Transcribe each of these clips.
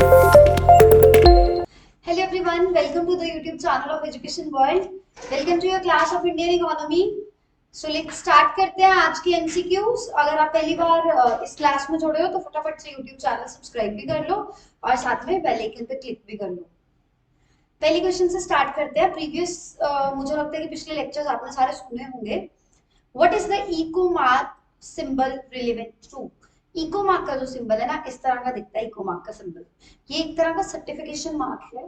Hello everyone, welcome to the YouTube channel of Education World. Welcome to your class of Indian Economy. So let's start करते हैं आज की MCQs. अगर आप पहली बार इस क्लास में जुड़े हो तो फटाफट से YouTube चैनल सब्सक्राइब भी कर लो और साथ में बेल आइकन पे क्लिक भी कर लो. पहली क्वेश्चन से स्टार्ट करते हैं. प्रीवियस मुझे लगता है कि पिछले लेक्चर्स आपने सारे सुने होंगे. What is the eco mark symbol relevant to? Eco mark का जो सिंबल है ना, इस तरह का दिखता है. इको मार्क का सिंबल ये एक तरह का सर्टिफिकेशन मार्क है.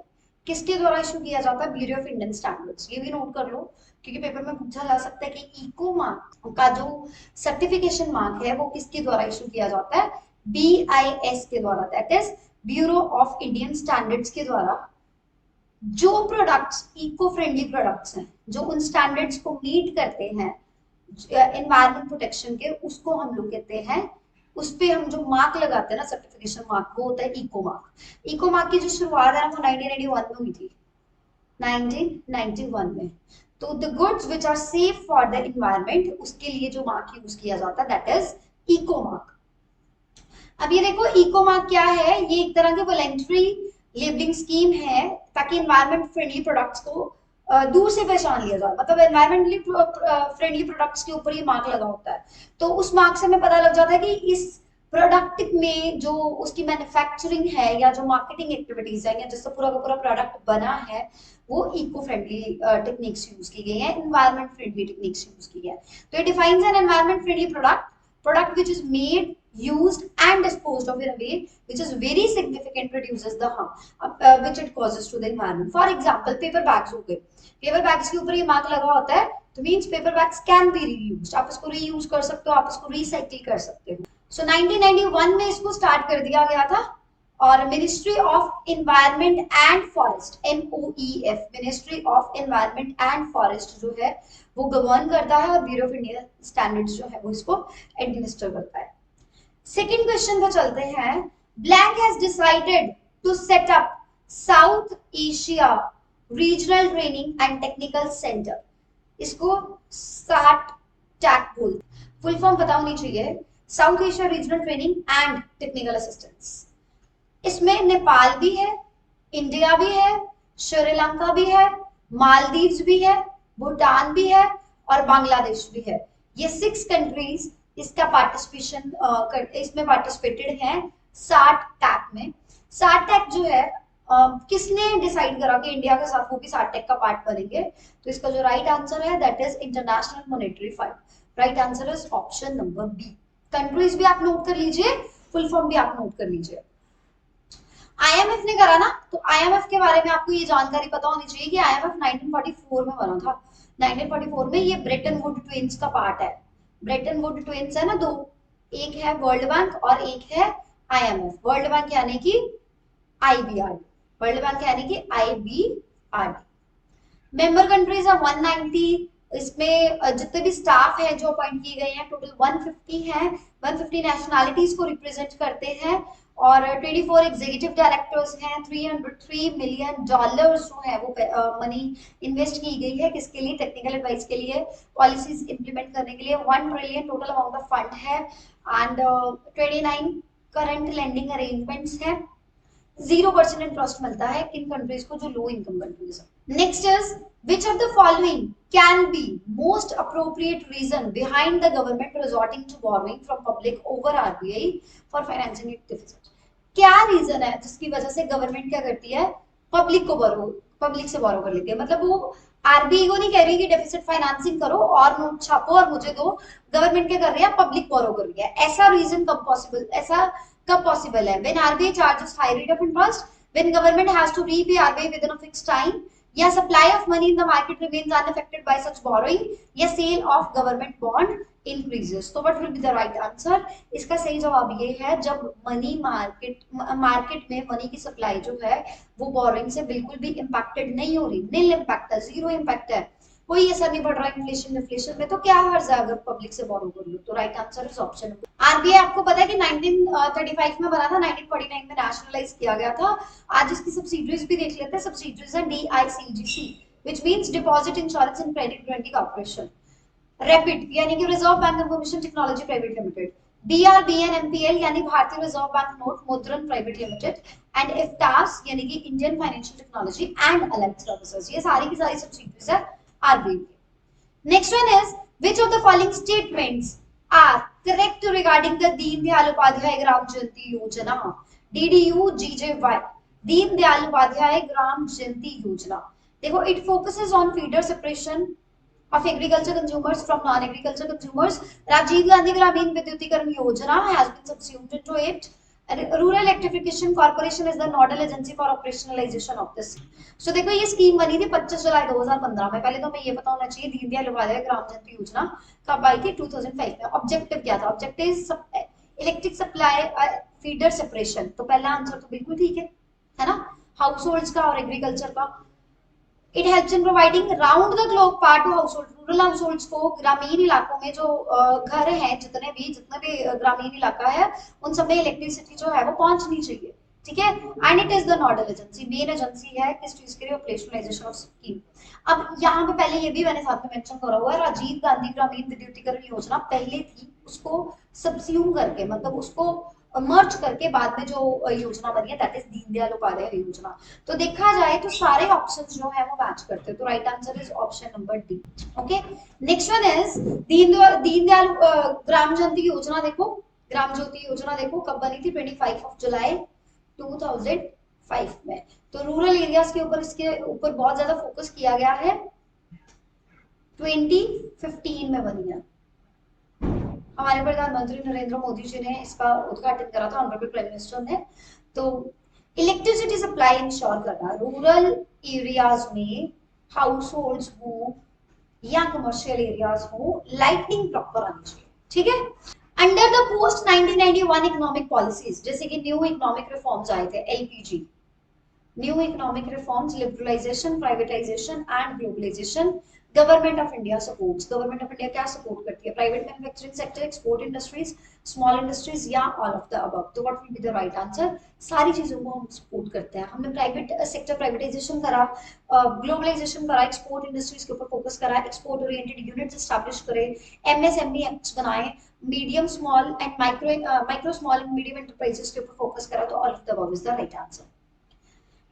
किसके द्वारा इशू किया जाता है? Bureau of Indian standards. ये भी नोट कर लो क्योंकि पेपर में पूछा जा सकता है कि इको मार्क का जो सर्टिफिकेशन मार्क है वो किसके द्वारा इशू किया जाता है? BIS के द्वारा, that is bureau of Indian standards के द्वारा. जो प्रोडक्ट्स इको फ्रेंडली प्रोडक्ट्स हैं, जो उन स्टैंडर्ड्स को मीट करते हैं एनवायरमेंट प्रोटेक्शन के, उसको हम लोग कहते हैं, उस पे हम जो मार्क लगाते हैं ना, सर्टिफिकेशन मार्क, वो होता है इको मार्क. इको मार्क की जो शुरुआत है वो 1991 में हुई थी. 1991 में. तो the goods which are safe for the environment, उसके लिए जो मार्क यूज किया जाता है दैट इज इको मार्क. अब ये देखो, इको मार्क क्या है? ये एक तरह की वॉलंटरी लेबलिंग स्कीम है ताकि एनवायरमेंट फ्रेंडली प्रोडक्ट्स को दूर से पहचान लिया जाए. मतलब एनवायरमेंटली फ्रेंडली प्रोडक्ट्स के ऊपर ये मार्क लगा होता है. तो उस मार्क से हमें पता लग जाता है कि इस प्रोडक्ट में जो उसकी मैन्युफैक्चरिंग है या जो मार्केटिंग एक्टिविटीज है या जिससे पूरा का पूरा प्रोडक्ट बना है वो इको फ्रेंडली टेक्निक्स यूज की गई है, एनवायरमेंट फ्रेंडली टेक्निक्स यूज की है. तो it defines an environment friendly product which is made, used and disposed of in a way which is very significant reduces the harm which it causes to the environment. For example, paper bags हो गए. Paper bags के ऊपर ये mark लगा होता है तो means paper bags can be reused. आप इसको रीयूज कर सकते हो, आप इसको रिसाइकिल कर सकते हो. सो 1991 में इसको स्टार्ट कर दिया गया था और ministry of environment and forest, MOEF, ministry of environment and forest जो है वो गवर्न करता है और ब्यूरो ऑफ इंडियन स्टैंडर्ड्स जो है वो इसको एडमिनिस्टर करता है. सेकंड क्वेश्चन पे चलते हैं. Blank has decided to set up South Asia regional training and technical centre. इसको साट टैक बोल, फुल फॉर्म पता होनी चाहिए. South Asia regional training and technical assistance. इसमें नेपाल भी है, इंडिया भी है, श्रीलंका भी है, मालदीव्स भी है, भूटान भी है और बांग्लादेश भी है. ये 6 कंट्रीज इसका पार्टिसिपेशन इसमें पार्टिसिपेटेड हैं साट टैक में. साट टैक जो है किसने डिसाइड करा कि इंडिया के साथ वो भी साट टैक का पार्ट बनेंगे? तो इसका जो राइट आंसर है that is International Monetary Fund. Right answer is option number B. Countries भी आप नोट कर लीजिए, फुल फॉर्म भी आप नोट कर लीजिए. IMF ने करा ना, तो IMF के बारे में आपको ये जानकारी पता होनी चाहिए कि IMF 1944 में बना था. 1944 में ये ब्रेटन वुड ट्विंस का पार्ट है. ब्रेटन वुड ट्विंस है ना दो, एक है वर्ल्ड बैंक और एक है IMF. वर्ल्ड बैंक यानी कि IBRD, वर्ल्ड बैंक यानी कि IBRD. मेंबर कंट्रीज है 190. इसमें जितने भी स्टाफ है जो अपॉइंट किए गए हैं टोटल 150 हैं. 150 नेशनैलिटीज को रिप्रेजेंट करते हैं और 24 एग्जीक्यूटिव डायरेक्टर्स हैं. $303 मिलियन जो है वो मनी इन्वेस्ट की गई है. किसके लिए? टेक्निकल एडवाइस के लिए, पॉलिसीज इंप्लीमेंट करने के लिए. 1 trillion total amount of fund है एंड 29 करंट लेंडिंग अरेंजमेंट्स हैं. 0% इंटरेस्ट मिलता है इन कंट्रीज को जो लो इनकम कंट्रीज है. Next is which of the following can be most appropriate reason behind the government resorting to borrowing from public over RBI for financing its deficit? क्या reason है जिसकी वजह से गवर्नमेंट क्या करती है? पब्लिक से बोरो कर लेती है. मतलब वो आरबीआई को नहीं कह रही कि डेफिसिट फाइनेंसिंग करो और नोट छापो और मुझे दो. गवर्नमेंट क्या कर रही है? पब्लिक बोरो कर रही है. ऐसा रीजन कब पॉसिबल है? When RBI charges high rate of interest, when government has to repay RBI within a fixed time, या supply of money in the market remains unaffected by such borrowing, या sale of government bond increases. तो what will be the right answer? इसका सही जवाब ये है जब money market में मनी की सप्लाई जो है वो बोरोइंग से बिल्कुल भी इंपैक्टेड नहीं हो रही. नील इंपैक्ट है, जीरो इंपैक्ट है, कोई असर नहीं पड़ रहा इन्फ्लेशन में. तो क्या हर्ज है अगर पब्लिक से बोरो कर लो? तो right answer is option. RBI आपको पता है कि 1935 में बना था, 1949 में नेशनलाइज किया गया था. आज इसकी सब्सिडरीज भी देख लेते हैं. सब्सिडरीज है DICGC which means deposit insurance and credit guarantee corporation. Rapid यानी कि reserve bank information technology private limited, BRB and MPL यानी भारतीय रिजर्व बैंक नोट मुद्रण प्राइवेट लिमिटेड एंड इफ्तास यानी कि Indian financial technology and allied services, ये सारी की सारी सब्सिडीज है RBI की। Next one is which of the following statements are correct regarding the Deendayal Upadhyay Gram Jyoti Yojana, DDU-GJY, Deendayal Upadhyay Gram Jyoti Yojana. देखो, it focuses on feeder separation of agriculture consumers from non-agriculture consumers. Rajiv Gandhi Gramin Vidyutikaran Yojana has been subsumed into it. Rural Electrification Corporation is the nodal agency for operationalization of this. So देखो, ये scheme बनी थी 25 जुलाई 2015 में। पहले तो हमें ये पता होना चाहिए दीनदयाल उपाध्याय ग्राम ज्योति योजना कब आई थी, 2005 में। ऑब्जेक्टिव क्या था? Objective electric supply feeder separation, तो पहला आंसर तो बिल्कुल ठीक है ना, हाउस होल्ड्स का और एग्रीकल्चर का। It helps in providing round the clock power to household, rural households को, ग्रामीण इलाकों में जो घर हैं, जितने भी ग्रामीण इलाका है, उन सब में इलेक्ट्रिसिटी जो है वो पहुंचनी चाहिए, ठीक है। And it is the nodal agency, main agency है किस चीज के लिए? Operationalisation of scheme. अब यहाँ पे पहले ये भी मैंने साथ में मेंशन करा हुआ है, राजीव गांधी ग्रामीण विद्युतीकरण योजना पहले थी, उसको सबस्यूम करके, मतलब उसको मर्ज करके बाद में जो योजना बनी है दैट इज दीनदयाल उपाध्याय योजना। तो देखा जाए तो सारे ऑप्शंस जो है वो मैच करते हैं, तो right answer is option number D. Okay, next one is Deendayal Gram Jyoti Yojana. देखो, ग्राम ज्योति योजना देखो कब बनी थी? 25 जुलाई 2005 में। तो रूरल एरियाज के ऊपर, इसके ऊपर बहुत ज्यादा फोकस किया गया है। 2015 में बनी है। हमारे प्रधानमंत्री नरेंद्र मोदी जी ने इसका उद्घाटन करा था, ऑनरेबल प्राइम मिनिस्टर ने। तो इलेक्ट्रिसिटी सप्लाई इंश्योर करना रूरल एरियाज में, हाउस होल्ड्स हो या कमर्शियल एरियाज हो, लाइटनिंग प्रॉपर आनी चाहिए, ठीक है। Under the post 1991 economic policies, जैसे कि न्यू इकोनॉमिक रिफॉर्म्स आए थे, LPG, new economic reforms, liberalisation, privatisation and globalisation, government of India supports. Government of India क्या सपोर्ट करती है? Private manufacturing sector, export industries, small industries या all of the above. तो what will be the right answer? सारी चीजों को हम support करते हैं। हमने प्राइवेट सेक्टर प्राइवेटाइजेशन करा, ग्लोबलाइजेशन करा, एक्सपोर्ट इंडस्ट्रीज के ऊपर फोकस करा, एक्सपोर्ट ओरिएंटेड यूनिट्स एस्टैब्लिश करे, MSME एक्ट्स बनाए, medium small and micro small and medium enterprises के ऊपर फोकस करा। तो all of the above is the right answer.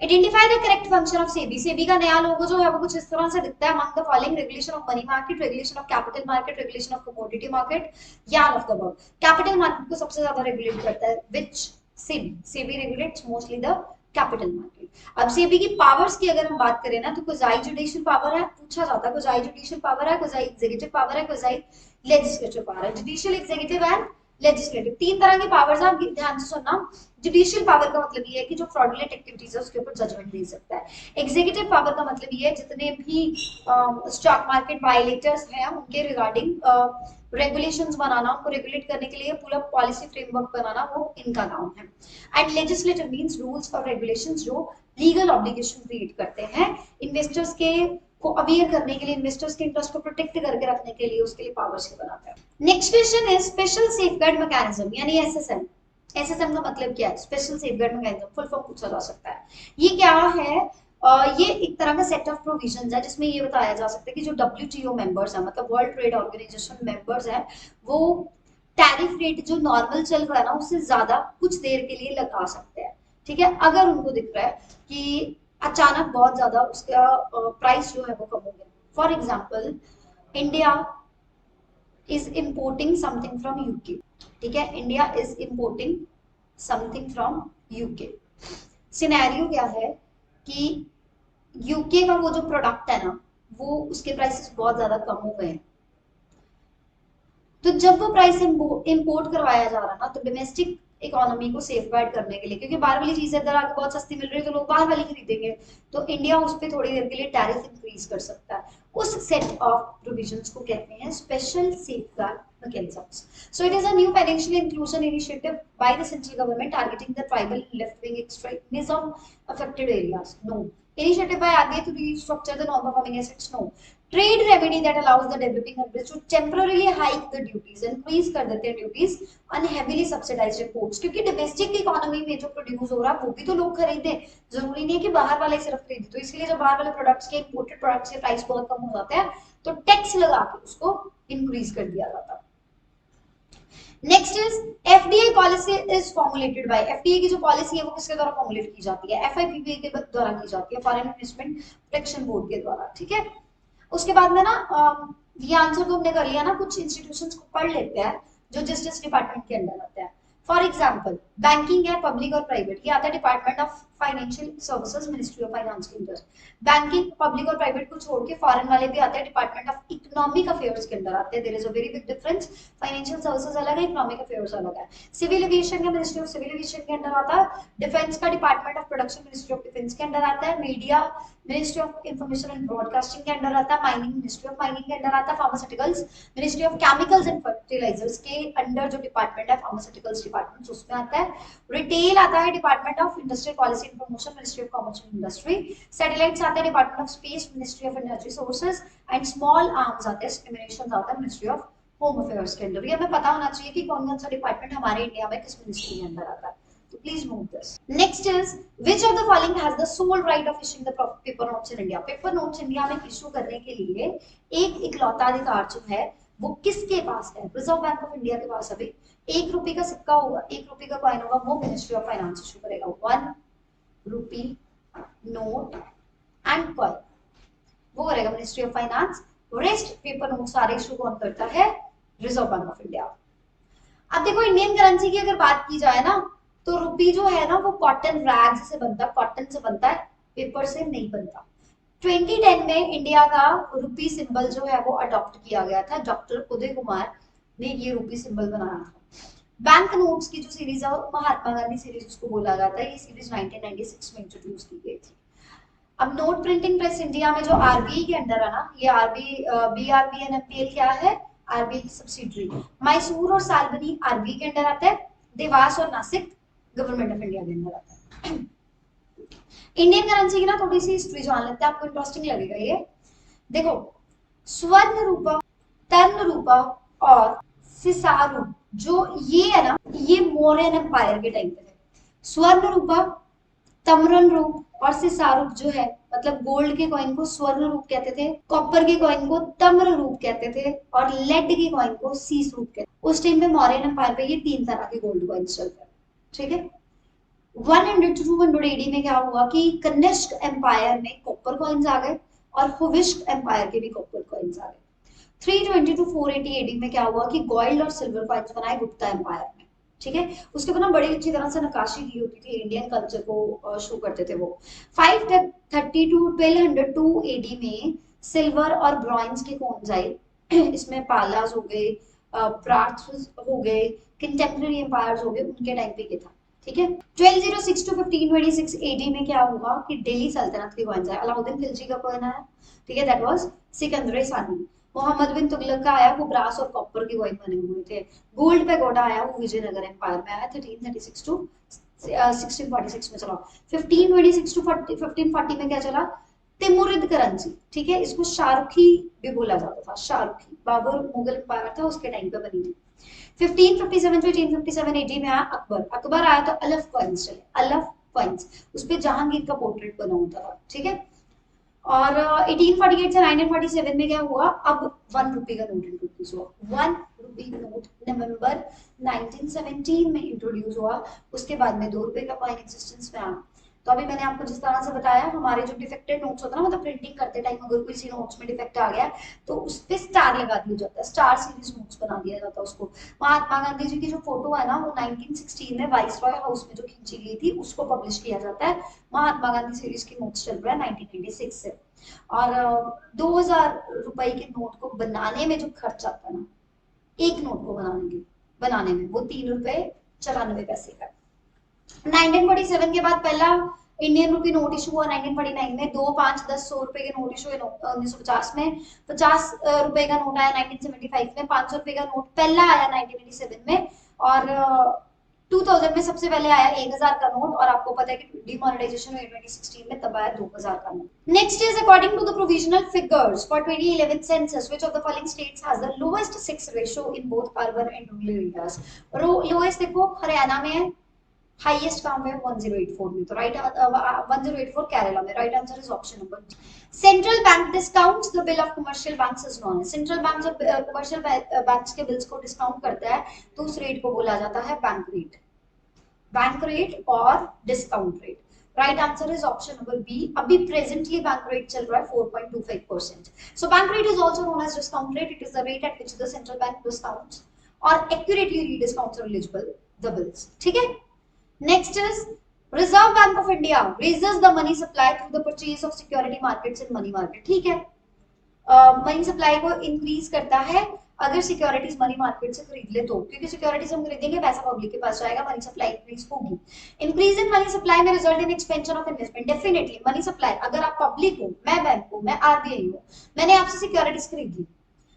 Identify the correct function of SEBI. SEBI का नया लोगो जो है वो कुछ इस तरह से दिखता है। Among the following, regulation of money market, regulation of capital market, regulation of commodity market या all of the above. Capital market को सबसे ज्यादा रेगुलेट करता है which? SEBI. SEBI regulates mostly the capital market. अब सेबी की पावर्स की अगर हम बात करें ना, तो कोजाई जुडिशियल पावर है, पूछा जाता है कोजाई जुडिशियल पावर है, कोजाई एग्जीक्यूटिव पावर है, कोजाई लेजिस्लेटिव पावर है। जुडिशियल, एग्जीक्यूटिव एंड लेजिस्लेटिव, तीन तरह की पावर्स हैं, ध्यान से सुनना। जुडिशियल पावर का मतलब ये है कि जो फ्रॉडुलेंट एक्टिविटीज है उसके ऊपर जजमेंट दे सकता है। एग्जीक्यूटिव पावर का मतलब ये है जितने भी स्टॉक मार्केट वायलेटर्स हैं उनके रिगार्डिंग रेगुलेशंस बनाना, उनको रेगुलेट करने के लिए पूरा पॉलिसी फ्रेमवर्क बनाना, वो इनका काम है। एंड लेजिस्लेटिव मींस रूल्स और रेगुलेशंस जो लीगल ऑब्लिगेशन क्रिएट करते हैं इन्वेस्टर्स के को अवेयर करने के लिए, इन्वेस्टर्स के इंटरेस्ट को प्रोटेक्ट करके रखने के लिए, उसके लिए पावर्स को बनाता है। नेक्स्ट क्वेश्चन है स्पेशल सेफगार्ड मैकेनिज्म यानी SSM। SSM का मतलब क्या है? Special safeguard mechanism, full form पूछा जा सकता है। ये क्या है? ये एक तरह का सेट ऑफ प्रोविजंस है जिसमें ये बताया जा सकता है कि जो WTO मेंबर्स है, मतलब वर्ल्ड ट्रेड ऑर्गेनाइजेशन मेंबर्स है, वो टैरिफ रेट जो नॉर्मल चल रहा है ना उससे ज्यादा कुछ देर के लिए लगा सकते हैं, ठीक है। अगर उनको दिख रहा है कि अचानक बहुत ज्यादा उसका प्राइस जो है वो कम हो गया। For example, India is importing something from UK, ठीक है, India is importing something from UK. Scenario क्या है कि यूके का वो जो प्रोडक्ट है ना, वो उसके प्राइसेस बहुत ज्यादा कम हो गए हैं। तो जब वो प्राइस इंपोर्ट करवाया जा रहा है ना, तो डोमेस्टिक इकोनॉमी को सेफगार्ड करने के लिए, क्योंकि बाहर वाली चीजें इधर आके बहुत सस्ती मिल रही है तो लोग बाहर वाली खरीदेंगे, तो इंडिया उस पर थोड़ी देर के लिए टैरिफ इंक्रीज कर सकता है। उस सेट ऑफ प्रोविजंस को कहते हैं special safeguard mechanisms. So it is a new financial inclusion initiative by the central government targeting the tribal left-wing extremism affected areas. No. Initiative by RBI to restructure the non-performing assets. No. Trade remedy that allows the developing countries to temporarily hike the duties, increase कर देते हैं duties on heavily subsidized imports, क्योंकि domestic economy में जो produce हो रहा है वो भी तो लोग खरीदे, जरूरी नहीं है कि बाहर वाले सिर्फ खरीदे। तो इसलिए जब बाहर वाले प्रोडक्ट्स के, इंपोर्टेड प्रोडक्ट्स के प्राइस बहुत कम हो जाते हैं तो टैक्स लगा के उसको इंक्रीज कर दिया जाता है। Next is FDI policy is formulated bye, FDI की जो पॉलिसी है वो किसके द्वारा फॉर्मुलेट की जाती है, एफआईपीपीए के द्वारा की जाती है, फॉरेन इन्वेस्टमेंट प्रोटेक्शन बोर्ड के द्वारा, ठीक है। उसके बाद में ना ये आंसर तो हमने कर लिया ना, कुछ इंस्टीट्यूशंस को पढ़ लेते हैं जो जिस डिपार्टमेंट के अंदर आते हैं। फॉर एग्जाम्पल बैंकिंग है, पब्लिक और प्राइवेट, ये आता है department of financial services, ministry of finance के अंदर। बैंकिंग पब्लिक और प्राइवेट को छोड़ के फॉरेन वाले भी आते हैं, डिपार्टमेंट ऑफ इकोनॉमिक अफेयर्स के अंदर आते हैं। There is a very big difference, financial services अलग है, इकोनॉमिक अफेयर्स अलग है। सिविल एविएशन का मिनिस्ट्री ऑफ सिविल एविएशन के अंदर आता है। डिफेंस का department of production, ministry of defence के अंदर आता है। Media ministry of information and broadcasting के अंदर आता है। माइनिंग मिनिस्ट्री ऑफ माइनिंग के अंदर आता है। Pharmaceuticals ministry of chemicals and fertilisers के अंडर जो डिपार्टमेंट है फार्मास्यूटिकल्स डिपार्टमेंट उसमें आता है। रिटेल आता है department of industrial policy and promotion, ministry of commerce and industry. Satellites आता है department of space, ministry of energy sources and small arms आते हैं, स्टिमुलेशन आता है मिनिस्ट्री ऑफ होम अफेयर्स के अंदर। ये हमें पता होना चाहिए कि कौन कौन सा डिपार्टमेंट हमारे इंडिया में किस मिनिस्ट्री के अंदर आता है। So please note this. Next is which of the following has the sole right of issuing the paper notes in India? Paper notes India में इशू करने के लिए एक इकलौता अधिकार जो है वो किसके पास है? रिजर्व बैंक ऑफ इंडिया के पास। अभी 1 रुपए का सिक्का होगा, 1 रुपए का कॉइन होगा, वो मिनिस्ट्री ऑफ फाइनेंस इशू करेगा। 1 रुपी नोट एंड कॉइन वो करेगा ministry of finance. Rest paper note सारे इशू कौन करता है? Reserve bank of India. अब देखो इंडियन करेंसी की अगर बात की जाए ना तो रुपी जो है ना वो कॉटन रैग्स से बनता है, कॉटन से बनता है, पेपर से नहीं बनता। 2010 में इंडिया का रुपी सिंबल जो है वो अडॉप्ट किया गया था, डॉक्टर उदय कुमार ने ये रुपी सिंबल बनाया था। बैंक नोट्स की जो सीरीज है महात्मा गांधी सीरीज उसको बोला जाता है, ये सीरीज 1996 में इंट्रोड्यूस की गई थी। अब नोट प्रिंटिंग प्रेस इंडिया में जो आरबीआई के अंदर है ना, ये बीआरबी एनएमपीएल क्या है? आरबीआई की सब्सिडरी। मैसूर और सालबनी आरबीआई के अंदर आता है। देवास और नासिक गवर्नमेंट ऑफ इंडिया के अंदर आता है। इंडियन करेंसी की ना थोड़ी सी हिस्ट्री जान लेते हैं, आपको इंटरेस्टिंग लगेगा ये। देखो स्वर्ण रूपा, तर्ण रूपा और सिसारू जो ये है ना, ये मौर्यन एम्पायर के टाइम पे थे। स्वर्ण रूपा, तमरन रूप और सिसारूप जो है, मतलब गोल्ड के कॉइन को स्वर्ण रूप कहते थे, कॉपर के कॉइन को तम्र रूप कहते थे और लेड के कॉइन को सीस रूप कहते थे। उस टाइम पे मौर्यन एम्पायर पे ये 3 तरह के गोल्ड कॉइन्स चलते हैं, ठीक है। 100 to 200 एडी में क्या हुआ कि कनिष्क एम्पायर में कॉपर कॉइन्स आ गए और हुविष्क एम्पायर के भी कॉपर कॉइन्स आ गए। 320 to 480 एडी में क्या हुआ कि गोल्ड और सिल्वर कॉइन्स बनाए गुप्ता एम्पायर में, ठीक है। उसके बाद बड़ी अच्छी तरह से नक्काशी की होती थी, इंडियन कल्चर को शो करते थे वो। 530 to 1202 एडी में सिल्वर और ब्रॉन्ज के कॉइन्स आए, इसमें पालास हो गए, प्रार्थस हो गए, कंटेम्पररी एम्पायर्स हो गए, उनके टाइम पे ये था, ठीक है। 1206 to 1526 एडी में क्या हुआ कि दिल्ली सल्तनत के कॉइन्स आए, अलाउद्दीन खिलजी का कॉइन आया, ठीक है, दैट वाज सिकंदर सानी। मोहम्मद बिन तुगलक का आया, वो ब्रास और कॉपर के कॉइन बने हुए थे। गोल्ड पैगोडा आया, वो विजयनगर एम्पायर में आया, 1336 टू 1646 में चला। 1526 टू 1540 में क्या चला? तिमुरिद करेंसी, ठीक है, इसको शाहरुखी भी बोला जाता था, शाहरुखी बाबर मुगल एम्पायर था उसके टाइम पे बनी थी। 1557 to 1857 एडी में आया अकबर, अकबर आया तो अलफ कॉइन्स चले, अलफ कॉइन्स, उस पे जहांगीर का पोर्ट्रेट बना होता था, ठीक है। और 1848 से 1947 में क्या हुआ? अब 1 रुपए का नोट इंट्रोड्यूस हुआ। 1 रुपए नोट नवंबर 1917 में इंट्रोड्यूस हुआ। उसके बाद में 2 रुपए का कॉइन एग्जिस्टेंस में आया। तो अभी मैंने आपको जिस तरह से बताया, हमारे जो डिफेक्टेड नोट्स होता है ना, मतलब प्रिंटिंग करते टाइम अगर किसी नोट्स में डिफेक्ट आ गया तो उस पे स्टार लगा दिया जाता है, स्टार सीरीज नोट्स बना दिया जाता है उसको। महात्मा गांधी जी की जो फोटो है ना वो 1916 में वाइसरॉय हाउस में जो खींची गई थी उसको पब्लिश किया जाता है। महात्मा गांधी सीरीज के नोट्स चल रहा है 1996 से। और 2000 रुपए के नोट को बनाने में जो खर्च आता है ना, एक नोट को बनाने में वो 3 रुपए 94 पैसे का। 1947 के बाद पहला इंडियन रुपी नोट इशू हुआ 1949 में। 2, 5, 10, 100 रुपए के नोट इशू हुए 1950 में। 50 रुपए का नोट आया 1975 में। 500 रुपए का नोट पहला आया 1987 में। और 2000 में सबसे पहले आया 1000 का नोट, और आपको पता है कि डिमोनेटाइजेशन हुई 2016 में, तब आया 2000 का note. Next is according to the provisional figures for 2011 census which of the following states has the lowest sex ratio in both urban and rural areas. Lowest देखो हरियाणा में है, हाईएस्ट कहाँ पे है 1084 में, तो राइट 1084 केरला में, right answer is option number D. Central bank discounts the bill of commercial banks is known as, central bank जब कमर्शियल बैंक्स के बिल्स को डिस्काउंट करता है तो उस रेट को बोला जाता है बैंक रेट, बैंक रेट और discount rate. Right answer is option number B. अभी प्रेजेंटली बैंक रेट चल रहा है 4.25%। So bank rate is also known as discount rate, it is the rate at which the central bank discounts और accurately रीडिस्काउंट्स और eligible the bills, ठीक है। Next is Reserve Bank of India raises the money supply through the purchase of security markets and money market, ठीक है। Money supply को increase करता है अगर सिक्योरिटीज मनी मार्केट से खरीद ले तो, क्योंकि सिक्योरिटीज हम खरीदेंगे पैसा पब्लिक के पास जाएगा, मनी सप्लाई इंक्रीज होगी। इंक्रीज इन मनी सप्लाई में result in expansion of investment, definitely money supply, अगर आप पब्लिक हो, मैं बैंक हूं, मैं आरबीआई हूं, मैंने आपसे सिक्योरिटीज खरीद ली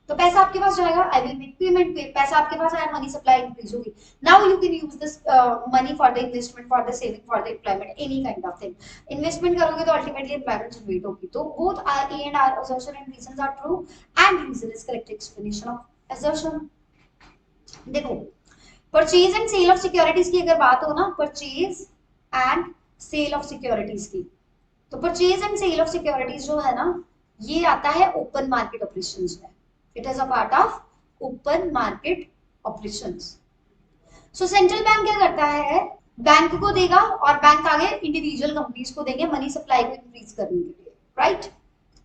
तो पैसा आपके पास जाएगा, आई विल मेक पेमेंट पे, पैसा आपके पास आया, मनी सप्लाई इंक्रीज होगी। Now you can use this money for the investment, for the saving, for the employment, any kind of thing. Investment करोगे तो अल्टीमेटली एम्प्लॉयमेंट जनरेट होगी। तो both are A and R assertion and reasons are true and reason is correct explanation of assertion। देखो purchase and sale of securities की अगर बात हो ना, purchase and sale of securities की, तो purchase and sale of securities जो है ना, ये आता है ओपन मार्केट ऑपरेशंस में, it is a part of open market operations. So central bank क्या करता है, बैंक को देगा और बैंक आगे इंडिविजुअल कंपनीज को देंगे मनी सप्लाई को इंक्रीज करने के लिए, राइट।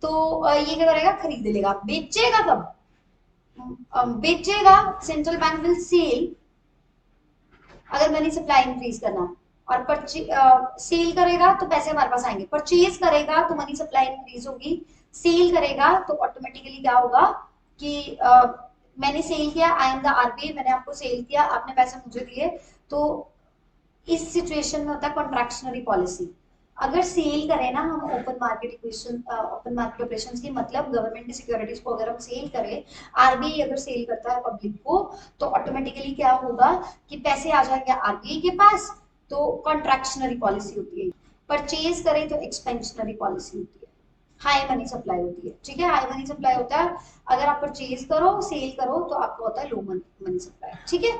तो ये क्या करेगा, खरीद लेगा। बेचेगा कब, बेचेगा सेंट्रल बैंक विल सेल अगर मनी सप्लाई इंक्रीज करना, और सेल करेगा तो पैसे हमारे पास आएंगे, परचेज करेगा तो मनी सप्लाई इंक्रीज होगी, सेल करेगा तो ऑटोमेटिकली क्या होगा कि मैंने सेल किया, आई एम द आरबीआई, मैंने आपको सेल किया, आपने पैसे मुझे दिए, तो इस सिचुएशन में होता है कॉन्ट्रैक्शनरी पॉलिसी। अगर सेल करें ना हम open market equation, open market operations की मतलब गवर्नमेंट की सिक्योरिटीज को अगर हम सेल करें, आरबीआई अगर सेल करता है पब्लिक को, तो ऑटोमेटिकली क्या होगा कि पैसे आ जाएंगे आरबीआई के पास, तो कॉन्ट्रैक्शनरी पॉलिसी होती है। परचेज करें तो एक्सपेंशनरी पॉलिसी होती है, हाई मनी सप्लाई होती है, ठीक है। हाई मनी सप्लाई होता है अगर आप परचेज करो, सेल करो, तो आपको होता है लो मनी सप्लाई, ठीक है।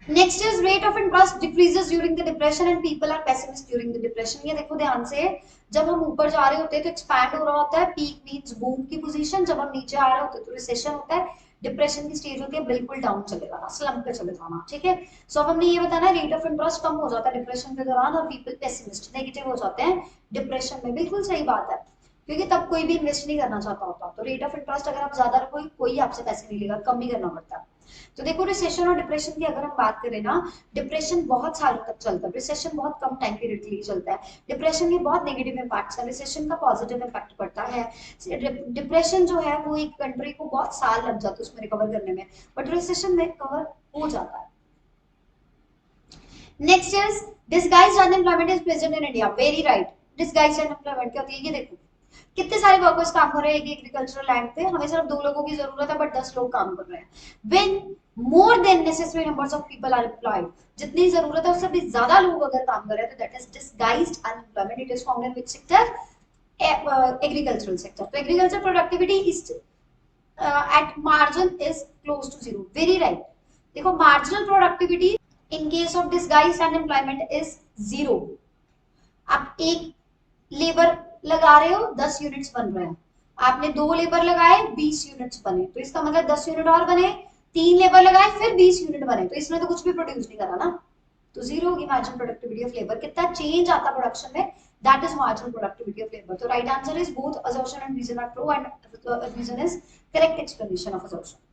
Next is rate of interest decreases during the depression and people are pessimist during the depression. ये देखो ध्यान से, जब हम ऊपर जा रहे होते हैं तो एक्सपैंड हो रहा होता है, पीक मींस बूम की पोजीशन, जब हम नीचे आ रहे होते हैं तो रिसेशन होता है, डिप्रेशन की स्टेज होती है बिल्कुल डाउन चले जाना, स्लम्प पे चले जाना, ठीक है। सो अब हमने ये बताना रेट ऑफ इंटरेस्ट कम हो जाता है डिप्रेशन के दौरान और पीपल पेसिमिस्ट नेगेटिव हो जाते हैं डिप्रेशन में, बिल्कुल सही बात है, क्योंकि तब कोई भी इन्वेस्ट नहीं करना चाहता होता। तो रेट ऑफ इंटरेस्ट अगर आप ज्यादा रखोगे कोई आपसे पैसे नहीं लेगा, कम ही करना पड़ता है। तो देखो रिसेशन और डिप्रेशन की अगर हम बात करें ना, डिप्रेशन बहुत सालों तक चलता है, रिसेशन बहुत कम टाइम पीरियड के लिए चलता है। डिप्रेशन के बहुत नेगेटिव इंपैक्ट्स है, रिसेशन का पॉजिटिव इंपैक्ट पड़ता है। डिप्रेशन जो है वो एक कंट्री को बहुत साल लग जाते हैं उसमें रिकवर करने में, बट रिसेशन में कवर हो जाता है। Next is disguised unemployment is present in India, very right. Disguised unemployment क्या होती है, ये देखो कितने सारे वर्कर्स काम कर रहे हैं एक एग्रीकल्चरल लैंड पे, हमें सिर्फ 2 लोगों की जरूरत है बट 10 लोग काम कर रहे हैं। When more than necessary numbers of people are employed, जितनी जरूरत है उससे भी ज्यादा लोग अगर काम कर रहे हैं तो that is disguised unemployment. It is found in which sector, agricultural sector. तो agriculture productivity is at margin is close to zero, very right. देखो marginal productivity in case of disguised unemployment is zero. आप एक labour लगा रहे हो 10 units बन रहे हैं, आपने 2 लेबर लगाए 20 यूनिट्स बने, तो इसका मतलब 10 यूनिट और बने, 3 लेबर लगाए फिर 20 यूनिट बने, तो इसने तो कुछ भी प्रोड्यूस नहीं करा ना, तो जीरो होगी मार्जिनल प्रोडक्टिविटी ऑफ लेबर। कितना चेंज आता प्रोडक्शन में, that is marginal productivity of labour. तो right answer is both assertion and reason are true and reason is correct explanation of assertion।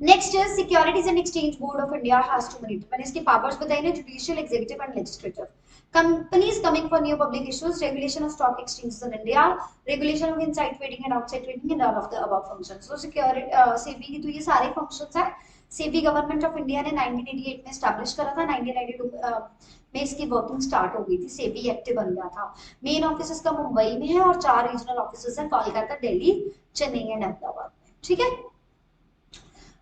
Next is Securities and Exchange Board of India has to monitor, मैंने इसके powers बताए ना, judicial, executive and legislative. Companies coming for new public issues, regulation of stock exchanges in India, regulation of inside trading and outside trading and all of the above functions। So security SEBI की तो ये सारे functions हैं। SEBI government of India ने 1988 में establish करा था, 1992 में इसकी वर्किंग स्टार्ट हो गई थी, SEBI एक्टिव बन गया था। मेन ऑफिस इसका मुंबई में है और 4 रीजनल ऑफिसेस हैं, कोलकाता, दिल्ली, चेन्नई एंड अहमदाबाद में, ठीक है।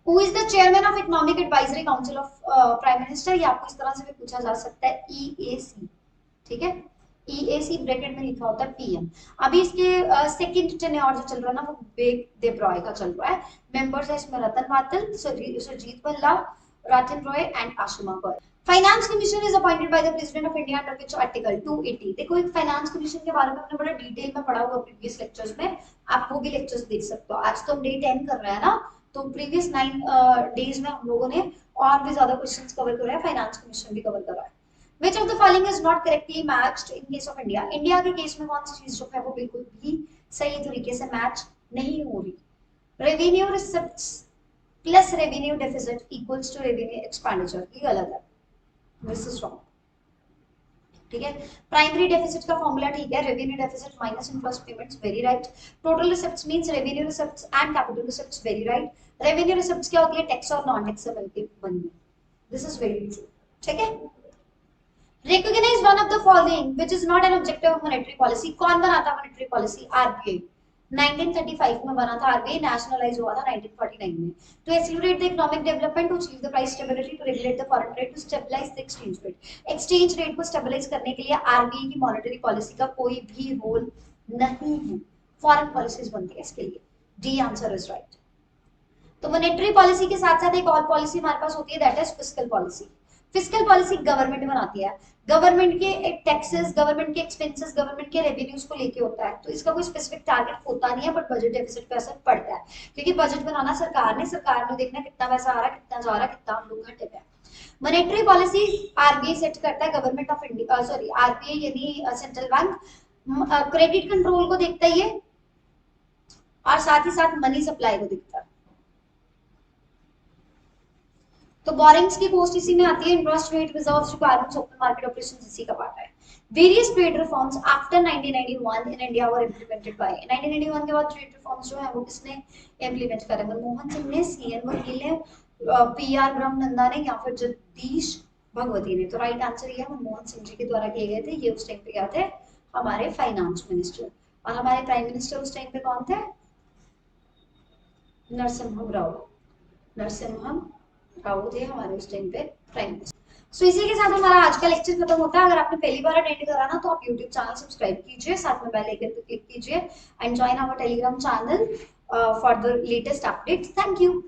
Who is the chairman of Economic Advisory Council of Prime Minister? ये आपको इस तरह से भी पूछा जा सकता है, EAC, ठीक है। EAC ब्रैकेट में लिखा होता है PM। अभी इसके सेकंड टेन्योर जो चल रहा है ना वो विवेक देबरॉय का चल रहा है। मेंबर्स है इसमें Ratan Watal, Surjit Bhalla, Rajan Roy and Ashima Goyal. Finance commission is appointed by the president of India under which article 280। देखो एक फाइनेंस कमीशन के बारे में हमने बड़ा डिटेल में पढ़ा हुआ प्रीवियस लेक्चर्स में, आप वो भी लेक्चर्स देख सकते हो। आज तो हम डे 10 कर रहे हैं ना, तो प्रीवियस 9 डेज में हम लोगों ने और भी ज्यादा क्वेश्चंस कवर करे हैं, फाइनेंस कमीशन भी कवर करा है। Which of the following is not correctly matched in case of India? India के केस में कौन सी चीज जो है वो बिल्कुल भी सही तरीके से मैच नहीं हो रही। Revenue receipts plus revenue deficit equals to revenue expenditure, ये गलत है, दिस इज रॉन्ग। ठीक है, प्राइमरी डेफिसिट का फॉर्मूला ठीक है, revenue deficit minus interest payments, very right. Total receipts means revenue receipts and capital receipts, very right. Revenue receipts क्या होती है, टैक्स और नॉन टैक्स से मिलके बनी, दिस इज वेरी ट्रू। ठीक है, recognize one of the following which is not an objective of monetary policy। कौन बनाता है monetary policy? RBI 1935 में बना था, RBI नेशनलाइज हुआ था 1949 में। To accelerate the economic development, to achieve the price stability, to regulate the foreign trade, to stabilize the exchange rate। exchange rate को stabilize करने के लिए RBI की monetary policy का कोई भी रोल नहीं है, foreign policies बनती है इसके लिए। D answer is right. तो monetary policy के साथ साथ एक और पॉलिसी हमारे पास होती है, that is fiscal policy. Fiscal policy government बनाती है, गवर्नमेंट के टैक्सेस, गवर्नमेंट के एक्सपेंसेस, गवर्नमेंट के रेवेन्यूज को लेके होता है, तो इसका कोई स्पेसिफिक टारगेट होता नहीं है, बट बजट डेफिसिट पे असर पड़ता है, क्योंकि बजट बनाना सरकार ने देखना कितना पैसा आ रहा है, कितना जा रहा है, कितना हम लोग घटे पे। मॉनेटरी पॉलिसी आरबीआई सेट करता है, government of India sorry RBI यानी सेंट्रल बैंक क्रेडिट कंट्रोल को देखता है ये, और साथ ही साथ मनी सप्लाई को देखता है। तो बोरिंग्स की कॉस्ट इसी में आती है, interest rate, reserves, requirements, open market operations इसी का पार्ट है। Various trade reforms after 1991 in India were implemented bye. 1991 के बाद ट्रेड रिफॉर्म्स जो है वो किसने इंप्लीमेंट करे? मनमोहन सिंह ने, सीएन वकील ने, पीआर ब्रह्मनंदा ने, या फिर जगदीश भगवती ने। तो राइट आंसर ये है, मनमोहन सिंह जी के द्वारा किए गए थे। ये उस टाइम पे क्या थे? हमारे फाइनेंस मिनिस्टर। और हमारे प्राइम मिनिस्टर उस टाइम पे कौन थे? नरसिम्हा राव। नरसिम्हा राव थे हमारे उस टाइम पे प्राइम मिनिस्टर। सो इसी के साथ हमारा आज का लेक्चर खत्म होता है। अगर आपने पहली बार अटेंड करा ना, तो आप यूट्यूब चैनल सब्सक्राइब कीजिए, साथ में बेल आइकन पे क्लिक कीजिए and join our Telegram channel for the latest updates. Thank you.